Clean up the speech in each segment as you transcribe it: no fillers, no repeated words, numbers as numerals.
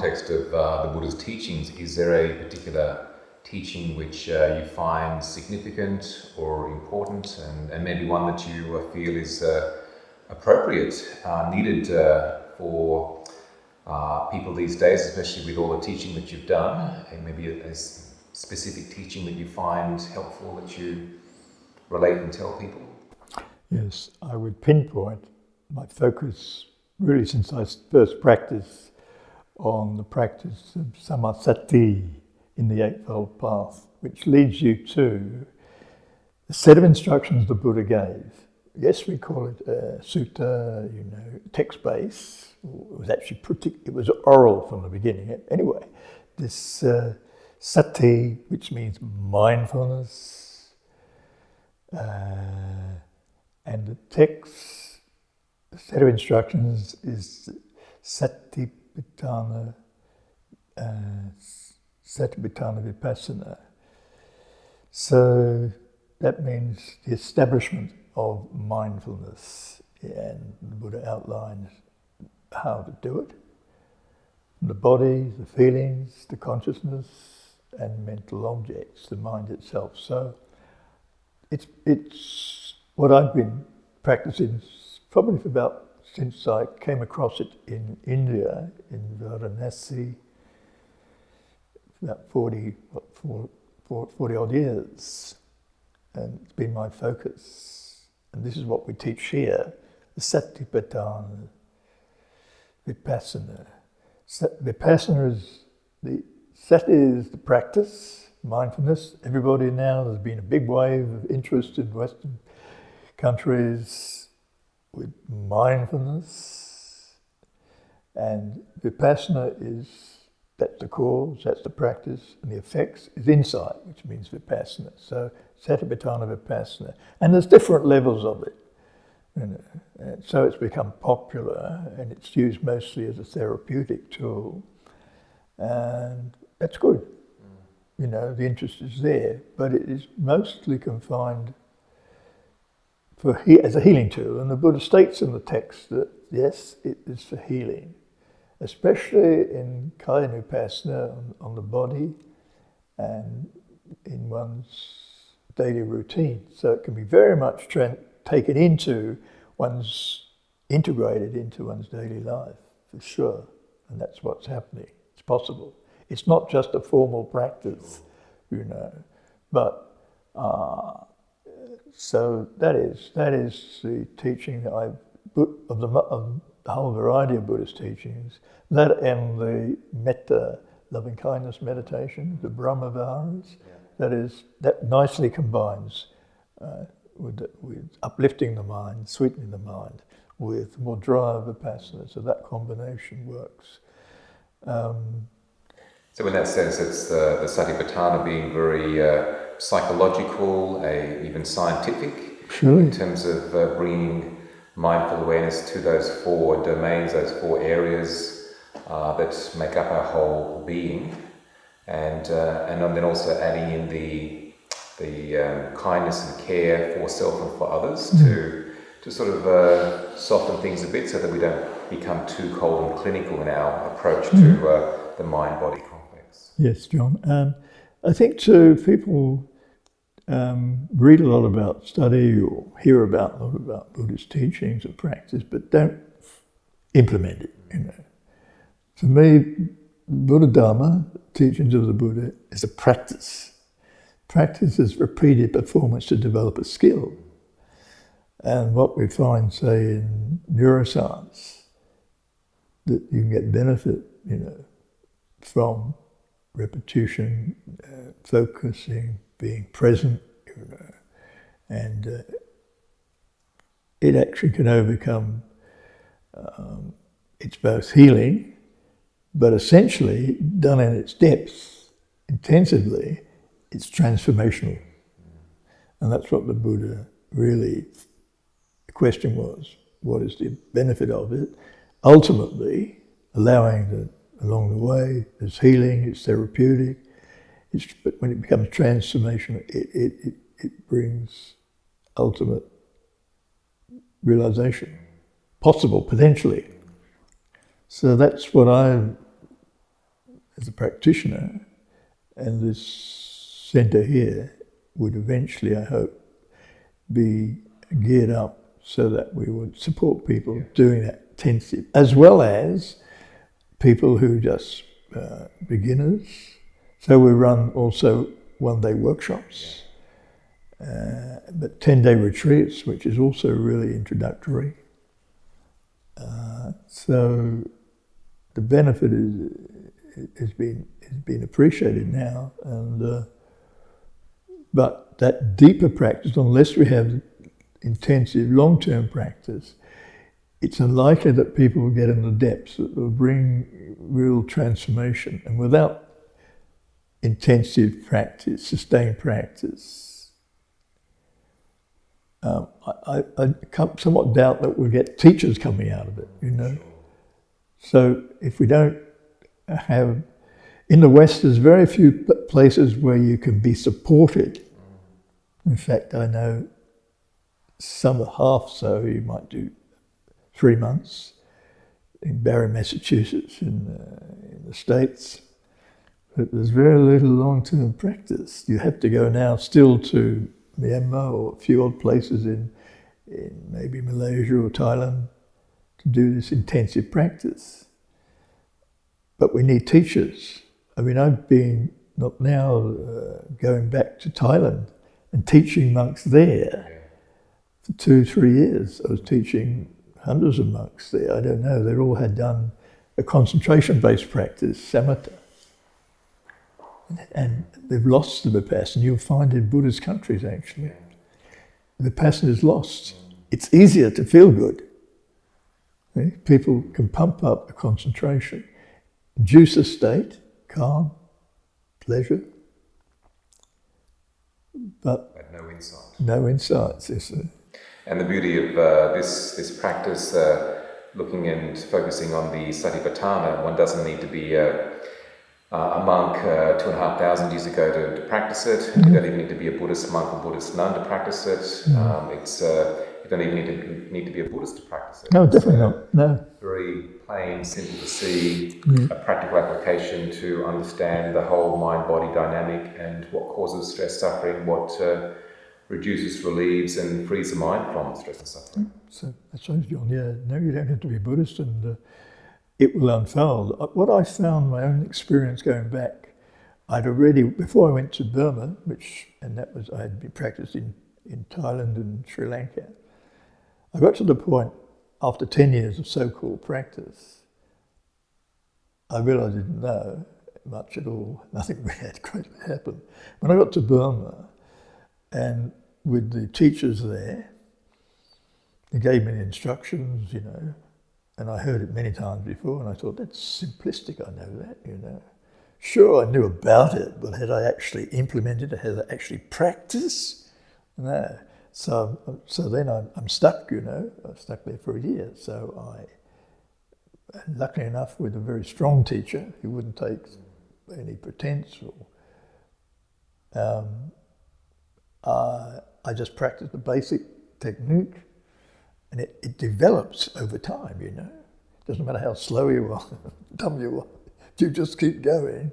context of the Buddha's teachings, is there a particular teaching which you find significant or important, and maybe one that you feel is appropriate, needed for people these days, especially with all the teaching that you've done, and maybe a specific teaching that you find helpful that you relate and tell people? Yes, I would pinpoint my focus really since I first practiced on the practice of samasati in the Eightfold Path, which leads you to the set of instructions the Buddha gave. Yes, we call it a sutta, text-based. It was actually it was oral from the beginning. Anyway, this sati, which means mindfulness, and the text, the set of instructions is Satipatthana Vipassana. So that means the establishment of mindfulness, and the Buddha outlines how to do it. The body, the feelings, the consciousness, and mental objects, the mind itself. So it's what I've been practicing probably since I came across it in India, in Varanasi, about 40 odd years. And it's been my focus. And this is what we teach here, the Satipatthana Vipassana. Vipassana is Sati is the practice, mindfulness. Everybody now, there's been a big wave of interest in Western countries with mindfulness. And Vipassana that's the cause, that's the practice, and the effects is insight, which means Vipassana. So Satipatthana Vipassana. And there's different levels of it. And so it's become popular, and it's used mostly as a therapeutic tool. And that's good. The interest is there, but it is mostly confined as a healing tool. And the Buddha states in the text that, yes, it is for healing, especially in Kayanupassana on the body and in one's daily routine. So it can be very much taken integrated into one's daily life, for sure. And that's what's happening. It's possible. It's not just a formal practice, but so that is the teaching of the whole variety of Buddhist teachings. That and the metta, loving kindness meditation, the Brahmavaras. That nicely combines with uplifting the mind, sweetening the mind, with mudra vipassana. So that combination works. So in that sense, it's the Satipatthana being very psychological, even scientific, Surely. In terms of bringing mindful awareness to those four domains, those four areas that make up our whole being, and then also adding in the kindness and care for self and for others to sort of soften things a bit, so that we don't become too cold and clinical in our approach to the mind-body complex. Yes, John. I think too, people read a lot about, study or hear a lot about Buddhist teachings and practice, but don't implement it. For me, Buddha Dharma, teachings of the Buddha, is a practice. Practice is repeated performance to develop a skill. And what we find, say, in neuroscience, that you can get benefit, from repetition, focusing, being present, and it actually can overcome, it's both healing, but essentially, done in its depths, intensively, it's transformational. And that's what the Buddha really, the question was, what is the benefit of it? Ultimately, allowing along the way, it's healing, it's therapeutic, but when it becomes transformational, it brings ultimate realization, possible, potentially. So that's what I as a practitioner, and this centre here would eventually, I hope, be geared up so that we would support people doing that intensive, as well as people who just beginners. So we run also one-day workshops, but 10-day retreats, which is also really introductory. So the benefit has been appreciated now, and but that deeper practice, unless we have intensive long-term practice, it's unlikely that people will get in the depths that will bring real transformation. And without intensive practice, sustained practice, I somewhat doubt that we'll get teachers coming out of it, you know. So if we don't have, in the West, there's very few places where you can be supported. In fact, I know some are half so. You might do 3 months in Barre, Massachusetts, in the States. But there's very little long-term practice. You have to go now still to Myanmar or a few odd places in maybe Malaysia or Thailand to do this intensive practice. But we need teachers. I mean, I've been, not now, going back to Thailand and teaching monks there for 2-3 years. I was teaching hundreds of monks there. I don't know, they all had done a concentration-based practice, samatha. And they've lost the vipassana. You'll find in Buddhist countries, actually. The vipassana is lost. It's easier to feel good. Okay? People can pump up a concentration, induce a state, calm, pleasure, but no insight. No insights, yes, sir. And the beauty of this practice, looking and focusing on the Satipatthana, one doesn't need to be a monk 2,500 years ago to practice it. You don't even need to be a Buddhist monk or Buddhist nun to practice it. You don't even need to be a Buddhist to practice it. No, definitely not. No. Very plain, simple to see, a practical application to understand the whole mind-body dynamic and what causes stress, suffering, what reduces, relieves, and frees the mind from stress and suffering. So that's right, John. Yeah, no, you don't have to be Buddhist, and it will unfold. What I found, my own experience going back, I'd already, before I went to Burma, I had been practiced in Thailand and Sri Lanka, I got to the point, after 10 years of so-called practice, I realised I didn't know much at all. Nothing really had greatly happened. When I got to Burma, and with the teachers there, they gave me the instructions, you know, and I heard it many times before, and I thought, that's simplistic, I know that, you know. Sure, I knew about it, but had I actually implemented it, had I actually practiced? No. So then I'm stuck, you know. I was stuck there for a year. So luckily enough, with a very strong teacher who wouldn't take any pretense, I just practiced the basic technique, and it develops over time, you know. It doesn't matter how slow you are, dumb you are, you just keep going.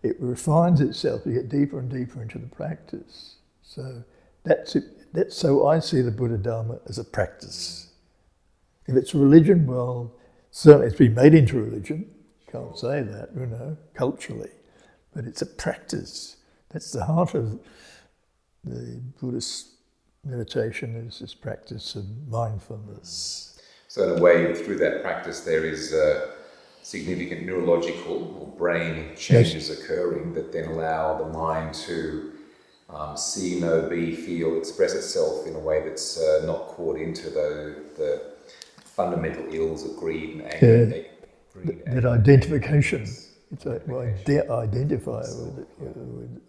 It refines itself, you get deeper and deeper into the practice. So that's it. So I see the Buddha Dharma as a practice. If it's a religion, well, certainly it's been made into religion. Can't say that, you know, culturally. But it's a practice. That's the heart of the Buddhist meditation, is this practice of mindfulness. So in a way, through that practice, there is significant neurological or brain changes occurring that then allow the mind to see, know, be, feel, express itself in a way that's not caught into the fundamental ills of greed and anger. That identification. It's like identify with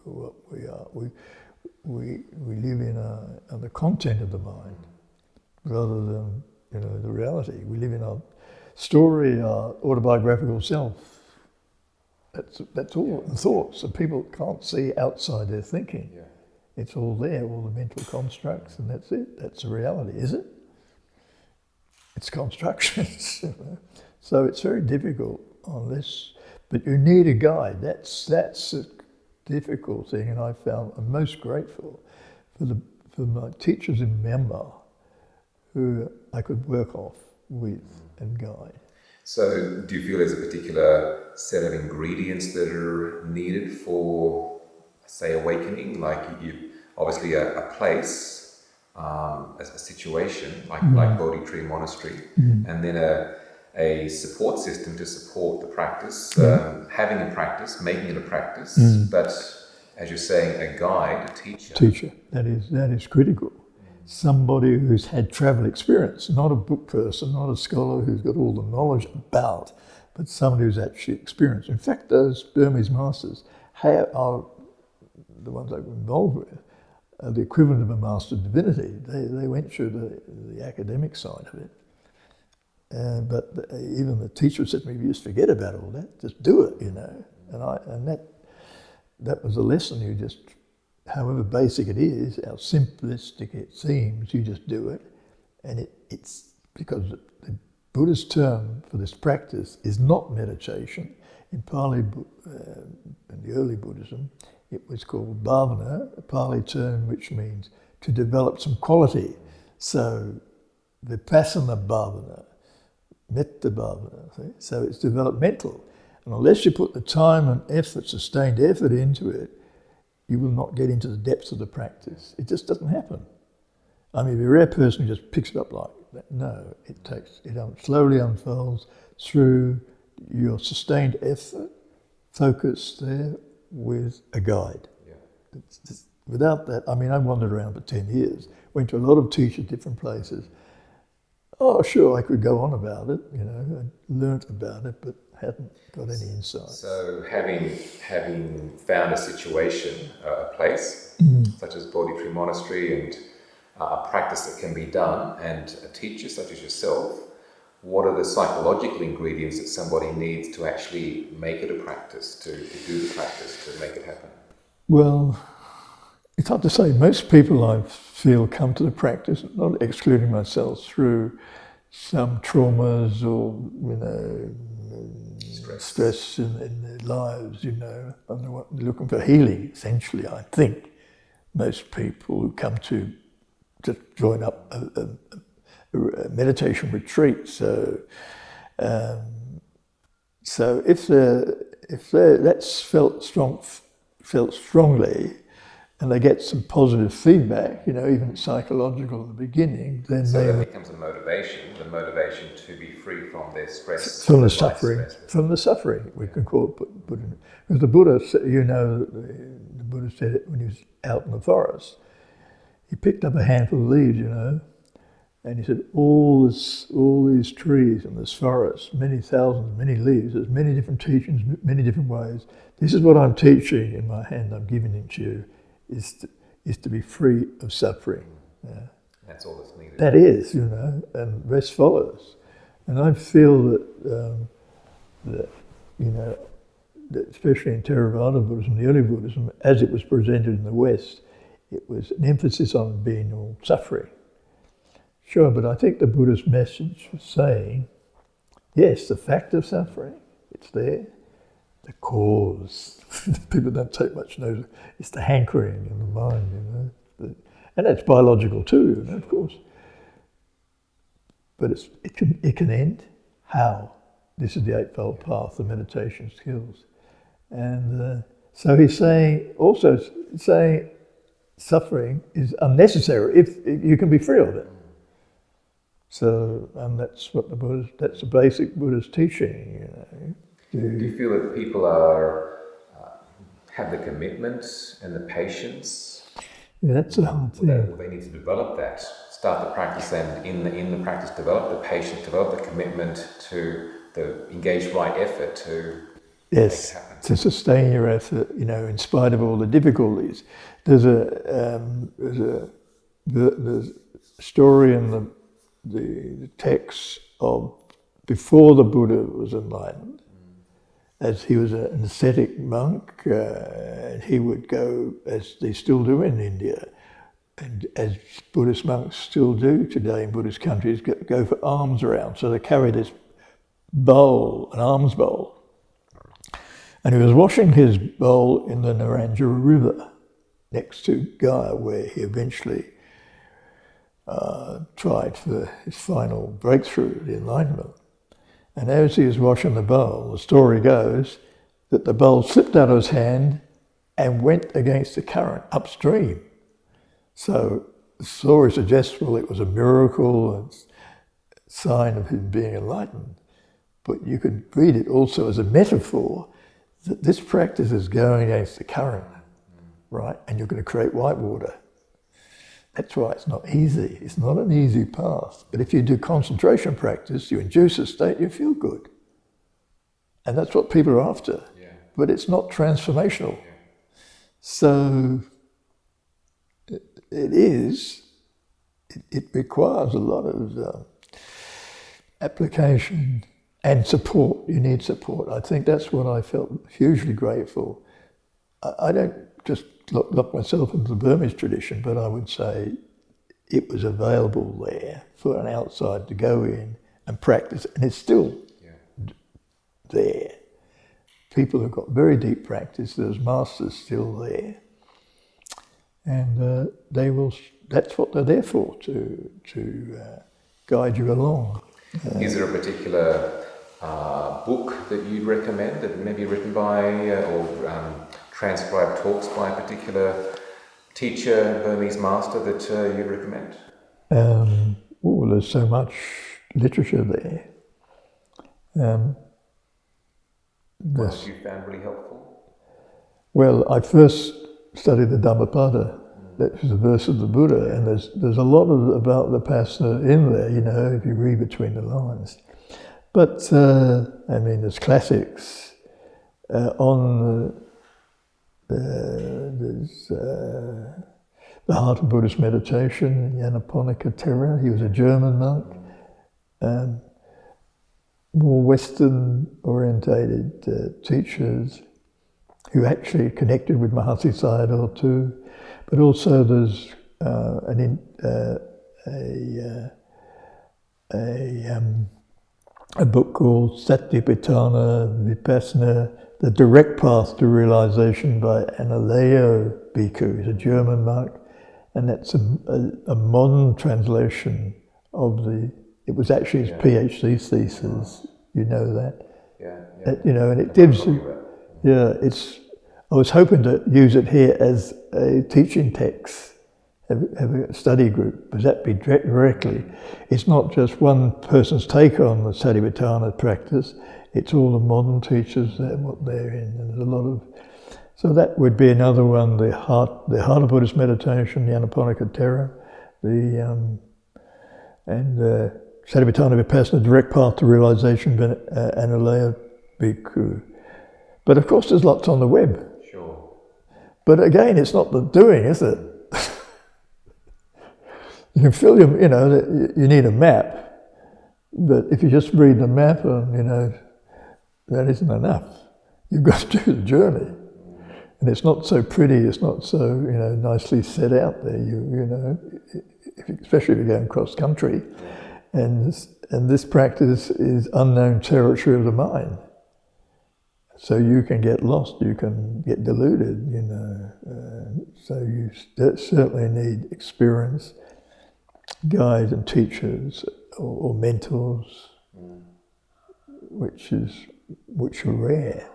what we are. We live in the content of the mind rather than, you know, the reality. We live in our story, our autobiographical self. That's all thoughts, and people can't see outside their thinking. Yeah. It's all there, all the mental constructs, and that's it. That's the reality, is it? It's constructions. You know? So it's very difficult unless But you need a guide. That's a difficult thing, and I'm most grateful for my teachers in Myanmar who I could work off with and guide. So do you feel there's a particular set of ingredients that are needed for, say, awakening? Like you obviously a place, a situation like Bodhi Tree Monastery, and then a support system to support the practice, having a practice, making it a practice, but as you're saying, a guide, a teacher. Teacher, that is critical. Somebody who's had travel experience, not a book person, not a scholar who's got all the knowledge about, but somebody who's actually experienced. In fact, those Burmese masters are the ones I'm involved with, are the equivalent of a Master of Divinity. They went through the academic side of it. But even the teacher said to me, "You just forget about all that, just do it, you know." And that was a lesson. You just, however basic it is, how simplistic it seems, you just do it. And it's because the Buddhist term for this practice is not meditation. In Pali, in the early Buddhism, it was called bhavana, a Pali term which means to develop some quality. So vipassana bhavana, metta bhavana, see? So it's developmental. And unless you put the time and effort, sustained effort into it, you will not get into the depths of the practice. It just doesn't happen. I mean, the rare person who just picks it up like that, no, it slowly unfolds through your sustained effort, focus there with a guide. Yeah. Without that, I mean, I wandered around for 10 years, went to a lot of teachers, different places. Oh, sure, I could go on about it, you know, and learnt about it, but hadn't got any insight. So having found a situation, a place, such as Bodhi Tree Monastery, and a practice that can be done, and a teacher such as yourself, what are the psychological ingredients that somebody needs to actually make it a practice, to do the practice, to make it happen? Well, it's hard to say. Most people I feel come to the practice, not excluding myself, through some traumas or, you know, stress in their lives, you know, and they're looking for healing, essentially, I think. Most people who come to just join up a meditation retreat. So if that's felt strongly, and they get some positive feedback, you know, even psychological at the beginning, then that becomes the motivation to be free from their stress. From the suffering, we can call it. Because the Buddha, you know, the Buddha said it when he was out in the forest. He picked up a handful of leaves, you know, and he said, all these trees in this forest, many thousands, many leaves, there's many different teachings, many different ways. This is what I'm teaching in my hand, I'm giving it to you. Is to be free of suffering. Yeah. That's all that's needed. That is, you know, and rest follows. And I feel that you know, that especially in Theravada Buddhism, the early Buddhism, as it was presented in the West, it was an emphasis on being all suffering. Sure, but I think the Buddhist message was saying, yes, the fact of suffering, it's there. The cause, people don't take much notice. It's the hankering in the mind, you know, and that's biological too, you know, of course. But it can end. How? This is the Eightfold Path, the meditation skills, and so he's saying suffering is unnecessary if you can be free of it. So, and that's what that's the basic Buddhist teaching, you know. Do you feel that people have the commitment and the patience? Yeah, that's a hard thing. They need to develop that, start the practice, and in the practice develop the patience, develop the commitment to the engaged right effort to make it happen. To sustain your effort, you know, in spite of all the difficulties. There's a story in the text of before the Buddha was enlightened. As he was an ascetic monk, and he would go, as they still do in India, and as Buddhist monks still do today in Buddhist countries, go for alms around. So they carry this bowl, an alms bowl, And he was washing his bowl in the Naranja River next to Gaia, where he eventually tried for his final breakthrough, the enlightenment. And as he was washing the bowl, the story goes that the bowl slipped out of his hand and went against the current upstream. So the story suggests, well, it was a miracle and sign of him being enlightened. But you could read it also as a metaphor that this practice is going against the current, right? And you're going to create white water. That's why it's not easy. It's not an easy path. But if you do concentration practice, you induce a state, you feel good. And that's what people are after. Yeah. But it's not transformational. Yeah. So it requires a lot of application and support. You need support. I think that's what I felt hugely grateful. I don't just lock myself into the Burmese tradition, but I would say it was available there for an outside to go in and practice, and it's still there. People have got very deep practice. There's masters still there, and they will. That's what they're there for, to guide you along. Is there a particular book that you'd recommend that may be written by or transcribed talks by a particular teacher, Burmese master that you'd recommend? There's so much literature there. What have you found really helpful? Well, I first studied the Dhammapada. That was the verse of the Buddha, and there's a lot about the Vipassana in there, you know, if you read between the lines. But, there's classics on there's The Heart of Buddhist Meditation, Nyanaponika Thera. He was a German monk. More Western-orientated teachers who actually connected with Mahasi Sayadaw too. But also there's a book called Satipatthana Vipassana, The Direct Path to Realization by Analayo Bhikkhu. He's a German monk, and that's a modern translation of it was actually his PhD thesis, you know that? Yeah. And it gives, I was hoping to use it here as a teaching text, have a study group, because that'd be directly. It's not just one person's take on the Satipatthana practice, it's all the modern teachers and what they're in. And there's a lot of, so that would be another one, the heart of Buddhist meditation, the Nyanaponika Thera, and Satipatthana Vipassana, Direct Path to Realization, Analayo Bhikkhu. But of course there's lots on the web. Sure. But again, it's not the doing, is it? You can fill you need a map, but if you just read the map, that isn't enough. You've got to do the journey. And it's not so pretty, it's not so, nicely set out there, especially if you're going cross country. And this practice is unknown territory of the mind. So you can get lost, you can get deluded, so you certainly need experience, guides and teachers or mentors, which are rare.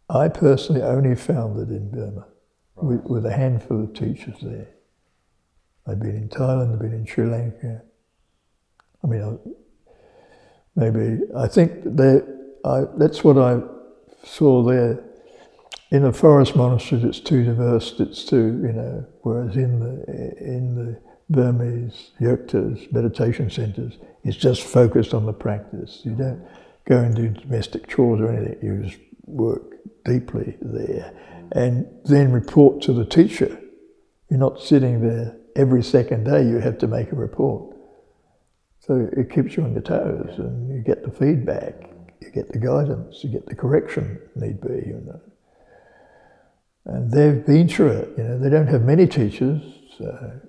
I personally only found it in Burma, with a handful of teachers there. I've been in Thailand, I've been in Sri Lanka. I think that's what I saw there. In the forest monasteries, it's too diverse. It's too, whereas in the Burmese yurtas, meditation centres, it's just focused on the practice. You don't go and do domestic chores or anything. You just work deeply there, and then report to the teacher. You're not sitting there every second day. You have to make a report. So it keeps you on your toes, and you get the feedback. You get the guidance, you get the correction, need be, And they've been through it, they don't have many teachers, so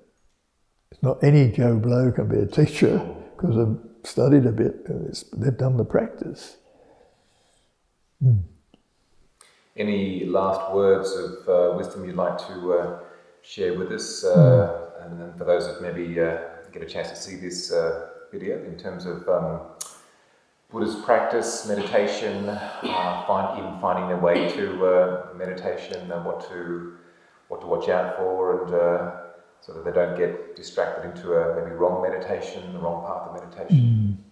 it's not any Joe Blow can be a teacher, because they've studied a bit, they've done the practice. Any last words of wisdom you'd like to share with us? And then for those that maybe get a chance to see this video in terms of Buddhist practice, meditation, finding their way to meditation, and what to watch out for, and so that they don't get distracted into a maybe wrong meditation, the wrong path of meditation.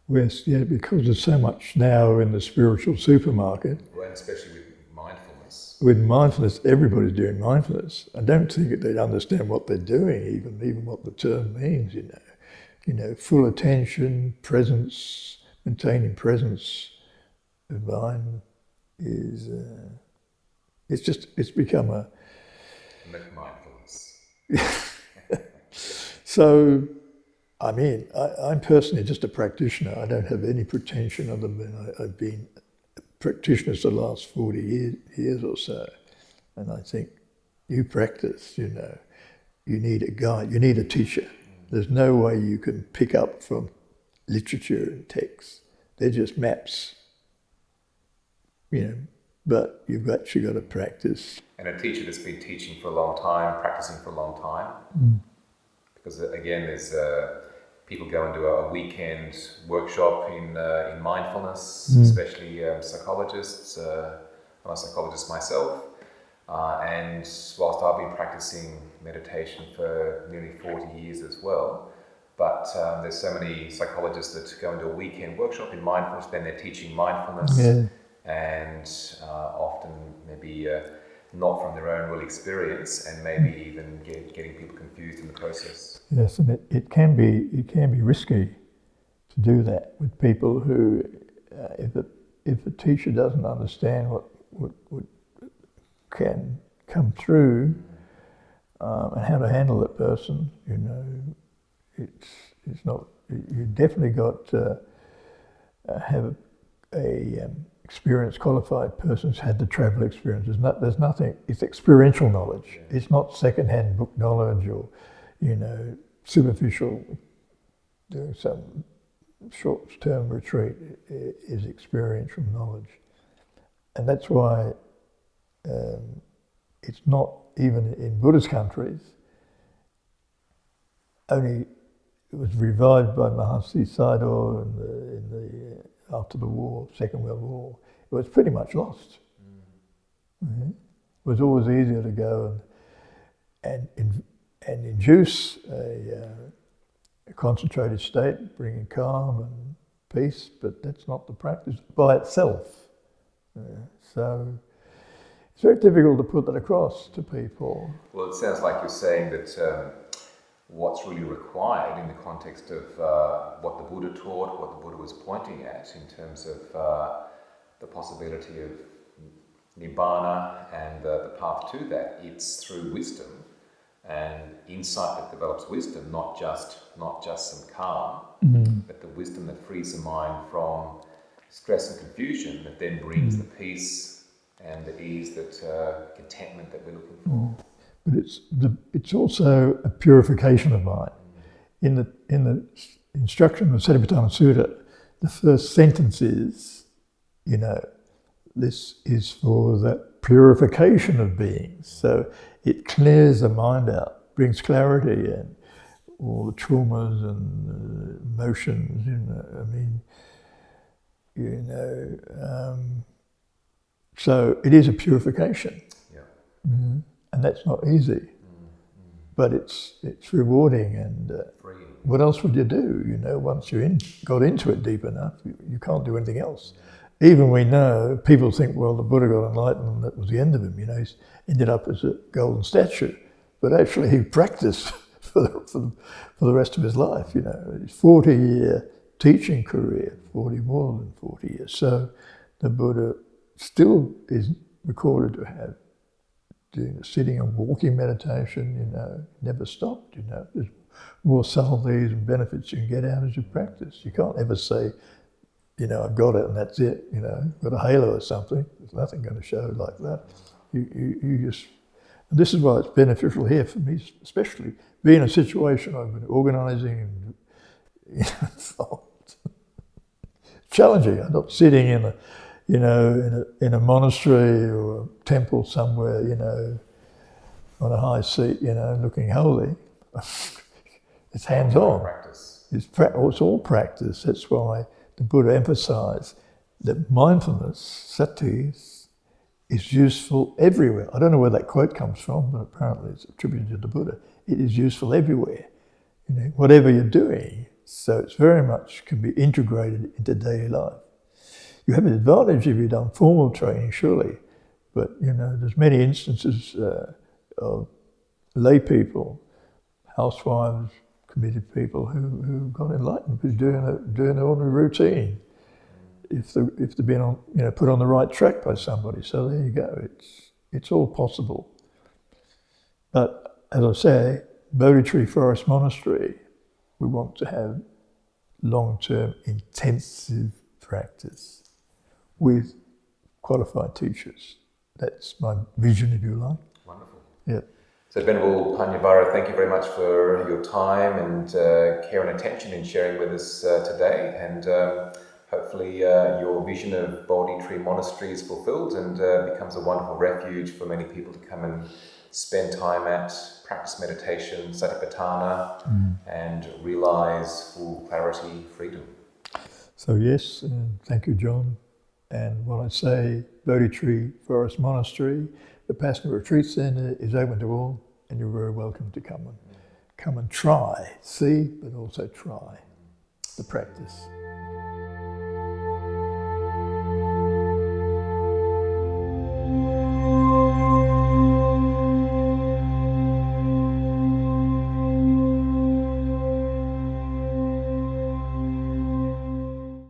Yes, yeah, because there's so much now in the spiritual supermarket. Well, and especially with mindfulness. With mindfulness, everybody's doing mindfulness. I don't think that they understand what they're doing, even what the term means. You know, full attention, presence. Maintaining presence of mind is, it's become a... mindfulness. So, I mean, I'm personally just a practitioner. I don't have any pretension other than I've been a practitioner for the last 40 years or so. And I think you practice, you know, you need a guide, you need a teacher. There's no way you can pick up from literature and texts. They're just maps, you know, but you've actually got to practice. And a teacher that's been teaching for a long time, practicing for a long time. Because again, there's people go and do a weekend workshop in mindfulness, especially psychologists. I'm a psychologist myself. And whilst I've been practicing meditation for nearly 40 years as well, but there's so many psychologists that go into a weekend workshop in mindfulness, then they're teaching mindfulness, and often maybe not from their own real experience, and maybe even getting people confused in the process. Yes, and it can be risky to do that with people who, if a teacher doesn't understand what can come through and how to handle that person, you know. It's not. You definitely got to have a experienced, qualified person who's had the travel experience. There's nothing. It's experiential knowledge. It's not second-hand book knowledge or, you know, superficial. Doing some short-term retreat is experiential knowledge, and that's why it's not even in Buddhist countries. Only. It was revived by Mahasi Sayadaw after the war, Second World War. It was pretty much lost. It was always easier to go and induce a concentrated state, bringing calm and peace, but that's not the practice by itself. So it's very difficult to put that across to people. Well, it sounds like you're saying that what's really required in the context of what the Buddha taught, what the Buddha was pointing at in terms of the possibility of Nibbana and the path to that, it's through wisdom and insight that develops wisdom, not just some calm, but the wisdom that frees the mind from stress and confusion, that then brings the peace and the ease, that contentment that we're looking for. But it's also a purification of mind. In the instruction of Satipatthana Sutta, the first sentence is, you know, this is for the purification of beings. So it clears the mind out, brings clarity, and all the traumas and emotions. You know, I mean, you know. So it is a purification. Yeah. And that's not easy, but it's rewarding, and what else would you do? You know, once you got into it deep enough, you can't do anything else. Even we know, people think, well, the Buddha got enlightened and that was the end of him. You know, he's ended up as a golden statue, but actually he practiced for the rest of his life. You know, his 40-year teaching career, more than 40 years. So the Buddha still is recorded to have doing sitting and walking meditation, you know, never stopped, you know. There's more subtleties and benefits you can get out as you practice. You can't ever say, you know, I've got it and that's it, you know, got a halo or something. There's nothing going to show like that. You just, and this is why it's beneficial here for me, especially being in a situation I've been organising and, you know, challenging. I'm not sitting in you know, in a monastery or a temple somewhere, you know, on a high seat, you know, looking holy. It's hands-on. Practice. It's all practice. That's why the Buddha emphasized that mindfulness, sati, is useful everywhere. I don't know where that quote comes from, but apparently it's attributed to the Buddha. It is useful everywhere, you know, whatever you're doing. So it's very much can be integrated into daily life. You have an advantage if you've done formal training, surely, but you know, there's many instances of lay people, housewives, committed people who got enlightened because doing the ordinary routine. If they've been on, you know, put on the right track by somebody. So there you go. It's all possible. But as I say, Bodhi Tree Forest Monastery, we want to have long-term intensive practice with qualified teachers. That's my vision, if you like. Wonderful. Yeah. So Venerable Pannyavaro, thank you very much for your time and care and attention in sharing with us today. And hopefully your vision of Bodhi Tree Monastery is fulfilled and becomes a wonderful refuge for many people to come and spend time at, practice meditation, satipatthana, and realise full clarity, freedom. So yes, thank you, John. And what I say, Bodhi Tree Forest Monastery, the Vipassana Retreat Centre is open to all, and you're very welcome to come and try, see, but also try the practice.